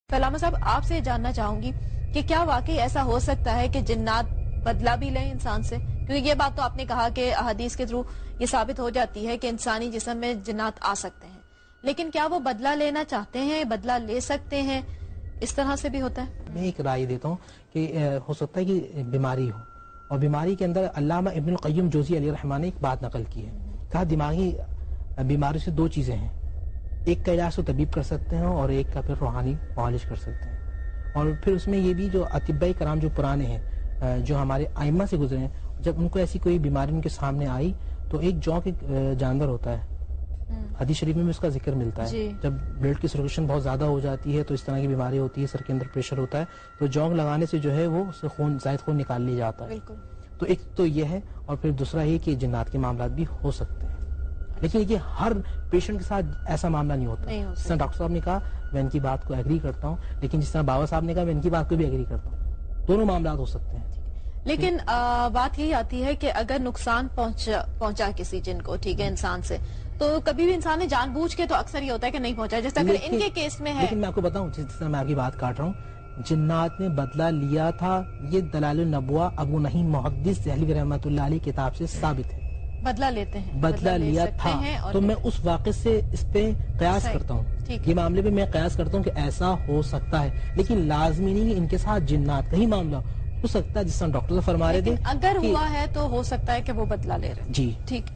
علامہ صاحب آپ سے جاننا چاہوں گی کہ کیا واقعی ایسا ہو سکتا ہے کہ جنات بدلہ بھی لیں انسان سے؟ کیونکہ یہ بات تو آپ نے کہا کہ احادیث کے تھرو یہ ثابت ہو جاتی ہے کہ انسانی جسم میں جنات آ سکتے ہیں، لیکن کیا وہ بدلہ لینا چاہتے ہیں، بدلہ لے سکتے ہیں؟ اس طرح سے بھی ہوتا ہے؟ میں ایک رائے دیتا ہوں کہ ہو سکتا ہے کہ بیماری ہو، اور بیماری کے اندر علامہ ابن القیم جوزی علیہ الرحمٰن نے ایک بات نقل کی ہے، کہا دماغی بیماری سے دو چیزیں ہیں، ایک کا علاج تو طبیب کر سکتے ہیں اور ایک کا پھر روحانی معالج کر سکتے ہیں۔ اور پھر اس میں یہ بھی جو اطباء کرام جو پرانے ہیں، جو ہمارے ائمہ سے گزرے ہیں، جب ان کو ایسی کوئی بیماری ان کے سامنے آئی تو ایک جونک جانور ہوتا ہے، حدیث شریف میں بھی اس کا ذکر ملتا ہے، جب بلڈ کی سرکولیشن بہت زیادہ ہو جاتی ہے تو اس طرح کی بیماری ہوتی ہے، سر کے اندر پریشر ہوتا ہے، تو جونک لگانے سے جو ہے وہ اس سے زائد خون نکال لیا جاتا ہے۔ تو ایک تو یہ ہے، اور پھر دوسرا یہ کہ جنات کے معاملات بھی ہو سکتے ہیں، لیکن یہ ہر پیشنٹ کے ساتھ ایسا معاملہ نہیں ہوتا۔ جس طرح ڈاکٹر صاحب نے کہا میں ان کی بات کو ایگری کرتا ہوں، لیکن جس طرح بابا صاحب نے کہا میں ان کی بات کو بھی ایگری کرتا ہوں، دونوں معاملات ہو سکتے ہیں۔ لیکن بات یہی آتی ہے کہ اگر نقصان پہنچا کسی جن کو، ٹھیک ہے، انسان سے، تو کبھی بھی انسان نے جان بوجھ کے، تو اکثر یہ ہوتا ہے کہ نہیں پہنچا، جیسے اگر ان کے کیس میں ہے۔ لیکن میں آپ کو بتاؤں، جس طرح میں آپ کی بات کاٹ رہا ہوں، جنات نے بدلہ لیا تھا، یہ دلائل النبوہ ابو نعیم محدث دہلوی رحمۃ اللہ علیہ کتاب سے ثابت ہے، بدلہ لیتے ہیں، بدلہ لیا تھا۔ تو میں اس واقعے سے اس پہ قیاس کرتا ہوں، یہ معاملے پہ میں قیاس کرتا ہوں کہ ایسا ہو سکتا ہے، لیکن لازمی نہیں کہ ان کے ساتھ جنات کا ہی معاملہ ہو سکتا ہے، جس طرح ڈاکٹر فرما رہے تھے اگر ہوا ہے تو ہو سکتا ہے کہ وہ بدلہ لے رہے ہیں۔ جی ٹھیک۔